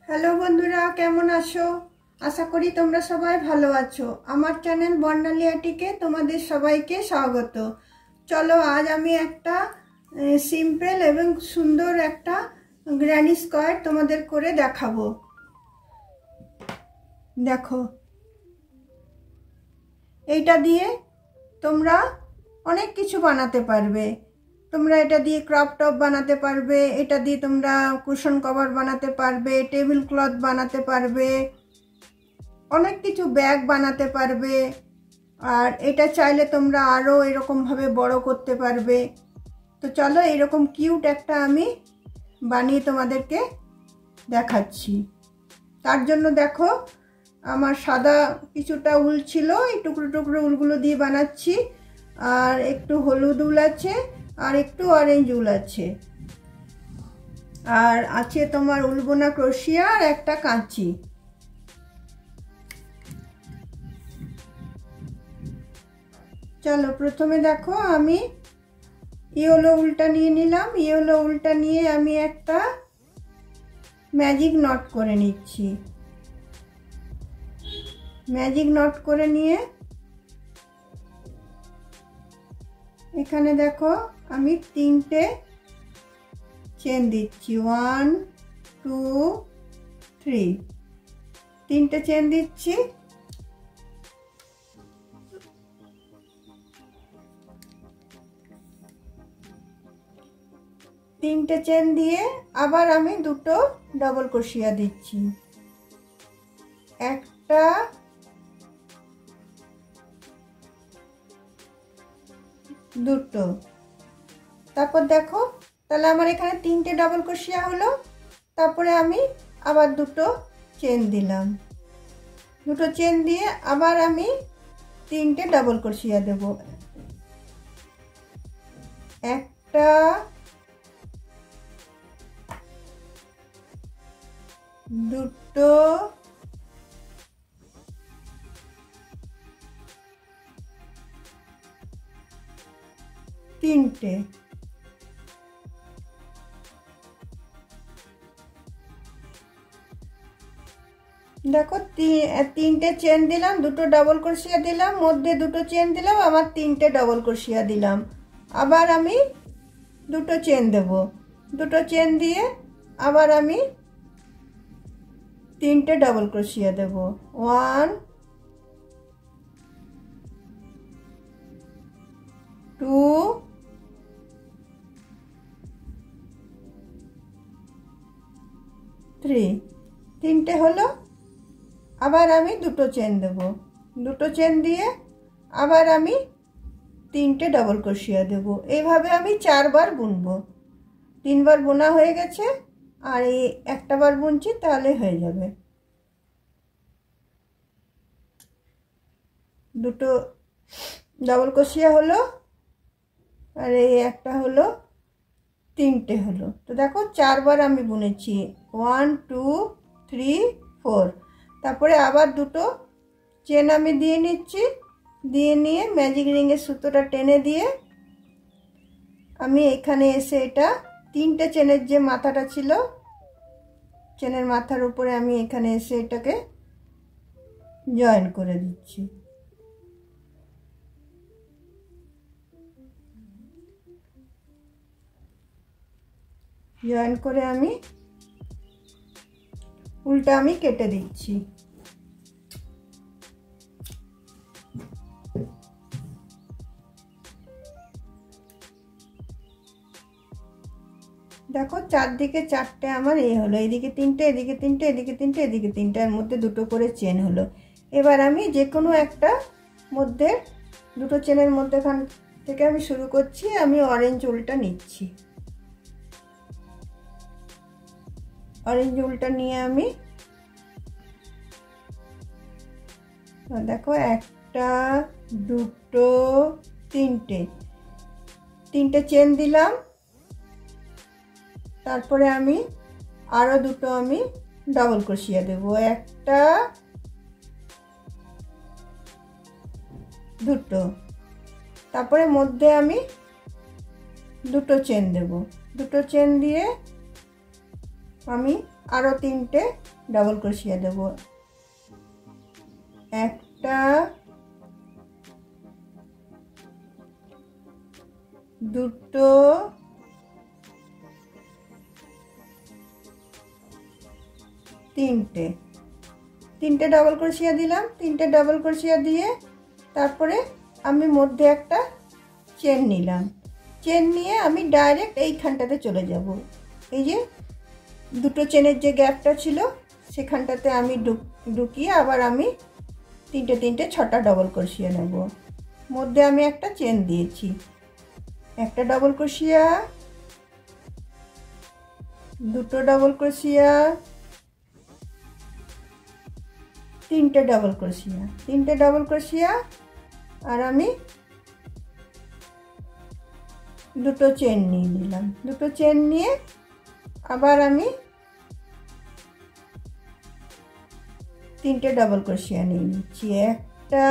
Hello বন্ধুরা, কেমন আছো? আশা করি তোমরা সবাই ভালো আছো। আমার চ্যানেল বর্ণালিয়াটিকে তোমাদের সবাইকে স্বাগত। চলো, আজ আমি একটা সিম্পল এবং সুন্দর একটা গ্র্যানি স্কোয়ার তোমাদের করে দেখাবো। দেখো, এইটা দিয়ে তোমরা অনেক কিছু বানাতে পারবে। তোমরা এটা দিয়ে ক্রপ টপ বানাতে পারবে, এটা দিয়ে তোমরা কুশন কভার বানাতে পারবে, টেবিল ক্লথ বানাতে পারবে, অনেক কিছু ব্যাগ বানাতে পারবে। আর এটা চাইলে তোমরা আরও এরকমভাবে বড় করতে পারবে। তো চলো, এরকম কিউট একটা আমি বানিয়ে তোমাদেরকে দেখাচ্ছি। তার জন্য দেখো, আমার সাদা কিছুটা উল ছিল, এই টুকরো টুকরো উলগুলো দিয়ে বানাচ্ছি। আর একটু হলুদ উল আছে, আর একটু অরেঞ্জ উল আছে, আর আছে তোমার উলবোনা ক্রোশিয়া আর একটা কাঁচি। চলো, প্রথমে দেখো আমি ইয়েলো উলটা নিয়ে নিলাম। ইয়েলো উলটা নিয়ে আমি একটা ম্যাজিক নট করে নিচ্ছি। ম্যাজিক নট করে নিয়ে এখানে দেখো আমি 3টে চেন দিচ্ছি। 1 2 3, 3টে চেন দিচ্ছি। তিনটে চেন দিয়ে আবার আমি দুটো ডবল ক্রোশিয়া দিচ্ছি। একটা, দুটো। তারপর দেখো, তাহলে আমার এখানে 3টে ডবল ক্রোশিয়া হলো। তারপরে আমি আবার দুটো চেন দিলাম। দুটো চেন দিয়ে আবার আমি 3টে ডবল ক্রোশিয়া দেব। একটা, দুটো, তিনটে। দেখো, 3টে চেন দিলাম, দুটো ডবল ক্রোশিয়া দিলাম, মধ্যে দুটো চেন দিলাম, আবার 3টে ডবল ক্রোশিয়া দিলাম। আবার আমি দুটো চেন দেব। দুটো চেন দিয়ে আবার আমি 3টে ডবল ক্রোশিয়া দেব। 1 2 3, 3টে হলো। আবার আমি দুটো চেন দেব। দুটো চেন দিয়ে আবার আমি 3টে ডবল ক্রোশিয়া দেব। এইভাবে আমি 4বার বুনবো। 3বার বোনা হয়ে গেছে, আর এই একটা বার বুনছি, তাহলে হয়ে যাবে। দুটো ডবল ক্রোশিয়া হলো, আর এই একটা হলো, 3টে হলো। তো দেখো, 4বার আমি বুনেছি। 1 2 3 4। তারপরে আবার দুটো চেন আমি দিয়ে নিচ্ছি। দিয়ে নিয়ে ম্যাজিক রিংয়ের সুতোটা টেনে দিয়ে আমি এখানে এসে এটা 3টে চেনের যে মাথাটা ছিল, চেনের মাথার উপরে আমি এখানে এসে এটাকে জয়েন করে দিচ্ছি। জয়েন করে আমি উল্টা আমি কেটে দিচ্ছি। দেখো, চারদিকে 4টে আমার এই হলো। এদিকে 3টে, এদিকে 3টে, এদিকে 3টে, এদিকে 3টে, এর মধ্যে দুটো করে চেন হলো। এবার আমি যে কোনো একটা মধ্যে দুটো চেনের মধ্যেখান থেকে আমি শুরু করছি। আমি অরেঞ্জ উলটা নিচ্ছি। অরেঞ্জ উলটা নিয়ে আমি দেখো, একটা, দুটো, 3টে, 3টে চেন দিলাম। তারপরে আমি আরো দুটো আমি ডবল ক্রোশিয়া দেব। একটা, দুটো। তারপরে মধ্যে আমি দুটো চেন দেব। দুটো চেন দিয়ে আমি আরও 3টে ডাবল ক্রোশিয়া দেব। একটা, দুটো, তিনটে ডাবল ক্রোশিয়া দিলাম। 3টে ডাবল ক্রোশিয়া দিয়ে তারপরে আমি মধ্যে একটা চেন নিলাম। চেন নিয়ে আমি ডাইরেক্ট এইখানটাতে চলে যাব। এই যে দুটো চেনের যে গ্যাপটা ছিল সেখানটাতে আমি ঢুকিয়ে আবার আমি 3টে 6টা ডাবল ক্রোশিয়া নেব। মধ্যে আমি একটা চেন দিয়েছি, একটা ডাবল ক্রোশিয়া, দুটো ডাবল ক্রোশিয়া, 3টে ডাবল ক্রোশিয়া, আর আমি দুটো চেন নিয়ে নিলাম। দুটো চেন নিয়ে আবার আমি 3টে ডাবল ক্রোশিয়া নিয়ে নিচ্ছি। একটা,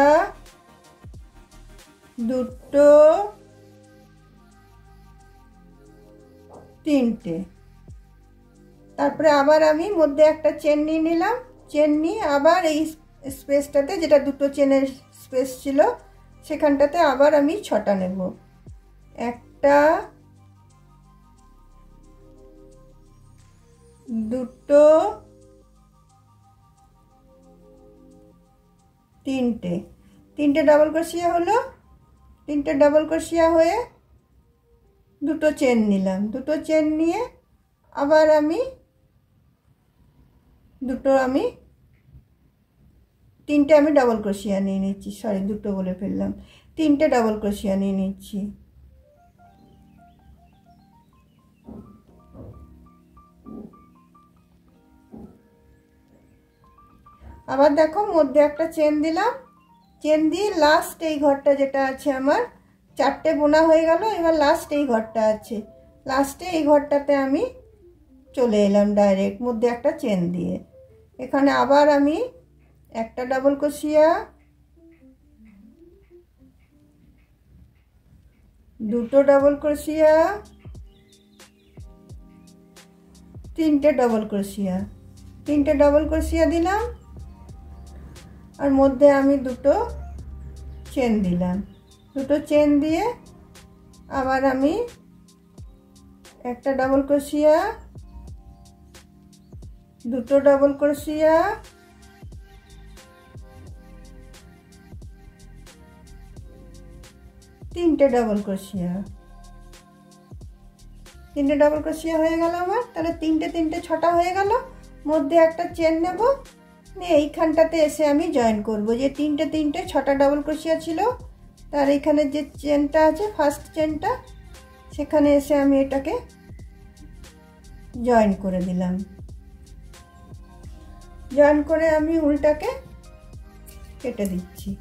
দুটো, 3টে। তারপরে আবার আমি মধ্যে একটা চেন নিয়ে নিলাম। চেন নিয়ে আবার এই স্পেসটাতে, যেটা দুটো চেনের স্পেস ছিল, সেখানটাতে আবার আমি 6টা নেব। একটা, দুটো, 3টে ডাবল ক্রোশিয়া হলো। 3টে ডাবল ক্রোশিয়া হয়ে দুটো চেন নিলাম। দুটো চেন নিয়ে আবার আমি 3টে আমি ডাবল ক্রোশিয়া নিয়ে নিচ্ছি। সরি, দুটো বলে ফেললাম। 3টে ডাবল ক্রোশিয়া নিয়ে নিচ্ছি। আবার দেখো মধ্যে একটা চেন দিলাম। চেন দিয়ে লাস্ট এই ঘরটা যেটা আছে আমার 4টে বোনা হয়ে গেল। এবার লাস্ট এই ঘরটা আছে, লাস্টে এই ঘরটাতে আমি চলে এলাম ডাইরেক্ট মধ্যে একটা চেন দিয়ে। এখানে আবার আমি একটা ডাবল ক্রোশিয়া, দুটো ডাবল ক্রোশিয়া, 3টে ডাবল ক্রোশিয়া দিলাম। আর মধ্যে আমি দুটো চেন দিলাম। দুটো চেন দিয়ে আবার আমি একটা ডাবল ক্রোশিয়া, দুটো ডাবল ক্রোশিয়া, 3টে ডাবল ক্রোশিয়া। 3টে ডাবল ক্রোশিয়া হয়ে গেল আমার। তাহলে 3টে 6টা হয়ে গেল। মধ্যে একটা চেন নেব, নিয়ে এইখানটাতে এসে আমি জয়েন করব। যে 3টে 6টা ডাবল ক্রোশিয়া ছিল তার এখানে যে চেনটা আছে, ফার্স্ট চেনটা, সেখানে এসে আমি এটাকে জয়েন করে দিলাম। জয়েন করে আমি উলটাকে কেটে দিচ্ছি।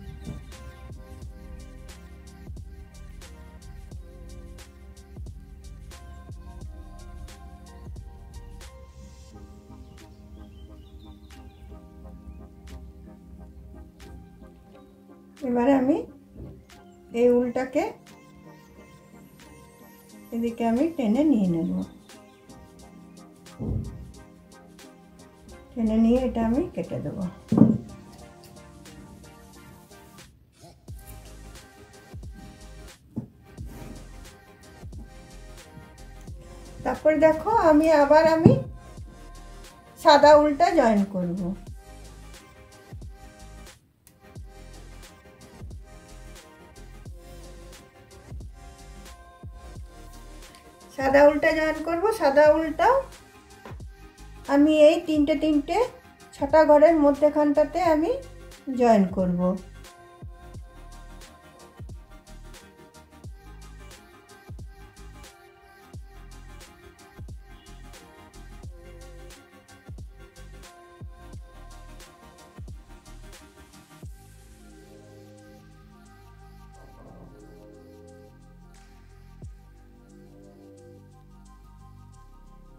এবারে আমি এই উলটাকে এদিকে আমি টেনে নিয়ে নেব। টেনে নিয়ে এটা আমি কেটে দেব। তারপর দেখো আমি আবার সাদা উলটা জয়েন করব। সাদা উলটা জয়েন করব। সাদা উলটাও আমি এই 3টে 6টা ঘরের মধ্যেখানটাতে আমি জয়েন করব।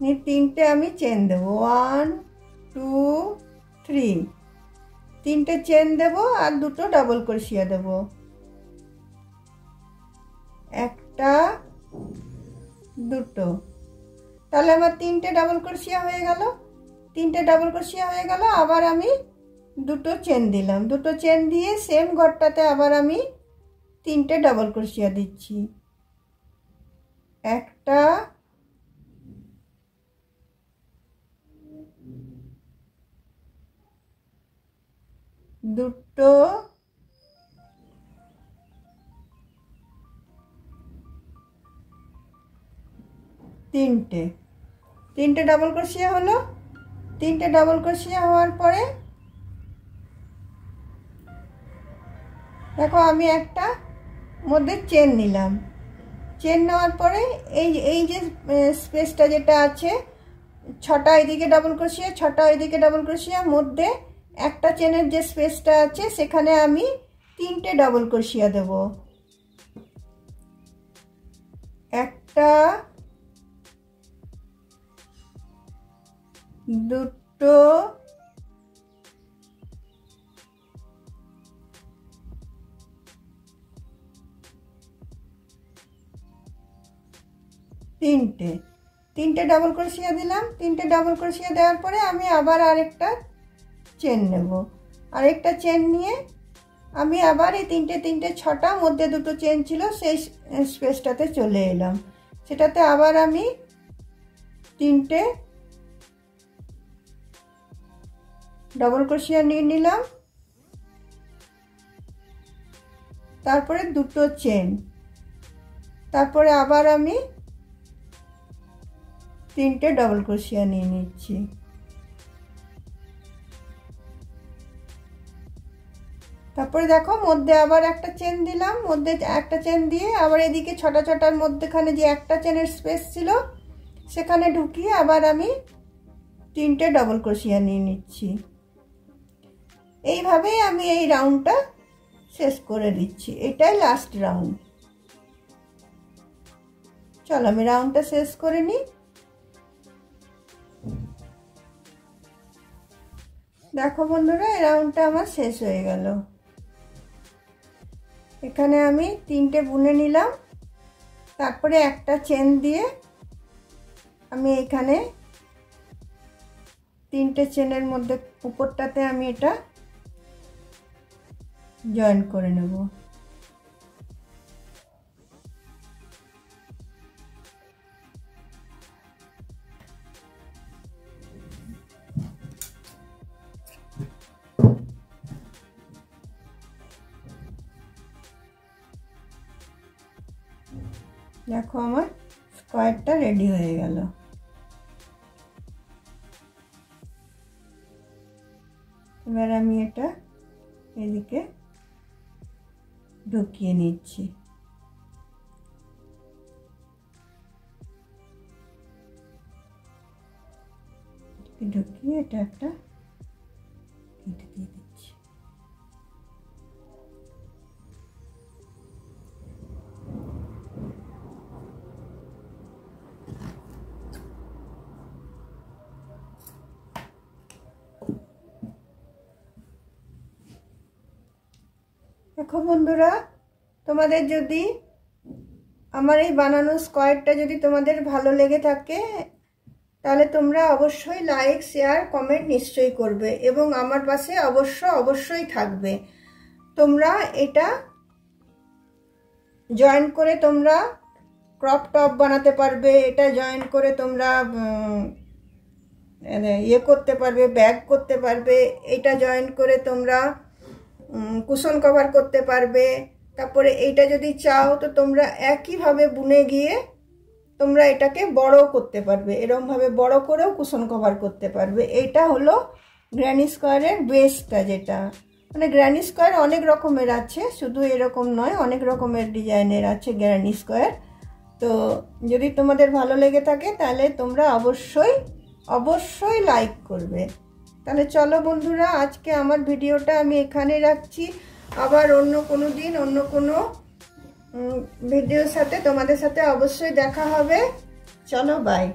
নিয়ে 3টে আমি চেন দেব। 1 2 3, 3টে চেন দেব আর দুটো ডাবল ক্রোশিয়া দেব। একটা, দুটো, তাহলে আমার 3টে ডাবল ক্রোশিয়া হয়ে গেল। তিনটে ডাবল ক্রোশিয়া হয়ে গেল। আবার আমি দুটো চেন দিলাম, দুটো চেন দিয়ে সেম ঘরটাতে আবার আমি তিনটে ডাবল ক্রোশিয়া দিচ্ছি। একটা, দুটো, তিনটে, তিনটে ডাবল ক্রোশিয়া হলো। তিনটে ডাবল ক্রোশিয়া হওয়ার পরে দেখো আমি একটা মধ্যে চেন নিলাম। চেন নেওয়ার পরে এই যে স্পেসটা যেটা আছে, ছটা এদিকে ডাবল ক্রোশিয়া, ছটা এদিকে ডাবল ক্রোশিয়া, মধ্যে একটা চেনের যে স্পেসটা আছে সেখানে আমি তিনটে ডাবল ক্রোশিয়া দেব। একটা, দুটো, তিনটে, তিনটে ডাবল ক্রোশিয়া দিলাম। তিনটে ডাবল ক্রোশিয়া দেওয়ার পরে আমি আবার আরেকটা চেন নেব। আরেকটা চেন নিয়ে আমি আবার এই তিনটে ছটা, মধ্যে দুটো চেন ছিল সেই স্পেসটাতে চলে এলাম। সেটাতে আবার আমি তিনটে ডাবল ক্রোশিয়া নিয়ে নিলাম, তারপরে দুটো চেন, তারপরে আবার আমি তিনটে ডাবল ক্রোশিয়া নিয়ে নিচ্ছি। তারপরে দেখো মধ্যে আবার একটা চেন দিলাম, মধ্যে একটা চেন দিয়ে আবার এদিকে ছটা ছটার মধ্যেখানে যে একটা চেনের স্পেস ছিল সেখানে ঢুকিয়ে আবার আমি তিনটে ডাবল ক্রোশিয়া নিয়ে নিচ্ছি। এইভাবেই আমি এই রাউন্ডটা শেষ করে দিচ্ছি। এটাই লাস্ট রাউন্ড। চলো আমি রাউন্ডটা শেষ করে নিই। দেখো বন্ধুরা, এই রাউন্ডটা আমার শেষ হয়ে গেল। এখানে আমি তিনটে বুনে নিলাম, তারপরে একটা চেন দিয়ে আমি এখানে তিনটে চেনের মধ্যে উপরটাতে আমি এটা জয়েন করে নেব। দেখো আমার স্কোয়ারটা রেডি হয়ে গেল। এবার আমি এটা এদিকে ঢুকিয়ে নিচ্ছি। ঢুকিয়ে এটা একটা কেটে দিয়ে দিচ্ছি। দেখো বন্ধুরা, তোমাদের যদি আমার এই বানানো স্কোয়ারটা যদি তোমাদের ভালো লেগে থাকে তাহলে তোমরা অবশ্যই লাইক, শেয়ার, কমেন্ট নিশ্চয়ই করবে এবং আমার পাশে অবশ্যই থাকবে। তোমরা এটা জয়েন করে তোমরা ক্রপ টপ বানাতে পারবে, এটা জয়েন করে তোমরা ইয়ে করতে পারবে, ব্যাগ করতে পারবে, এটা জয়েন করে তোমরা কুশন কভার করতে পারবে। তারপরে এইটা যদি চাও তো তোমরা একইভাবে বুনে গিয়ে তোমরা এটাকে বড় করতে পারবে, এরকমভাবে বড় করেও কুশন কভার করতে পারবে। এইটা হলো গ্র্যানি স্কোয়ারের বেসটা, যেটা মানে গ্র্যানি স্কোয়ার অনেক রকমের আছে, শুধু এরকম নয়, অনেক রকমের ডিজাইনের আছে গ্র্যানি স্কোয়ার। তো যদি তোমাদের ভালো লেগে থাকে তাহলে তোমরা অবশ্যই লাইক করবে। তাহলে চলো বন্ধুরা, আজকে আমার ভিডিওটা আমি এখানে রাখছি। আবার অন্য কোনো দিন অন্য কোনো ভিডিওর সাথে তোমাদের সাথে অবশ্যই দেখা হবে। চলো বাই।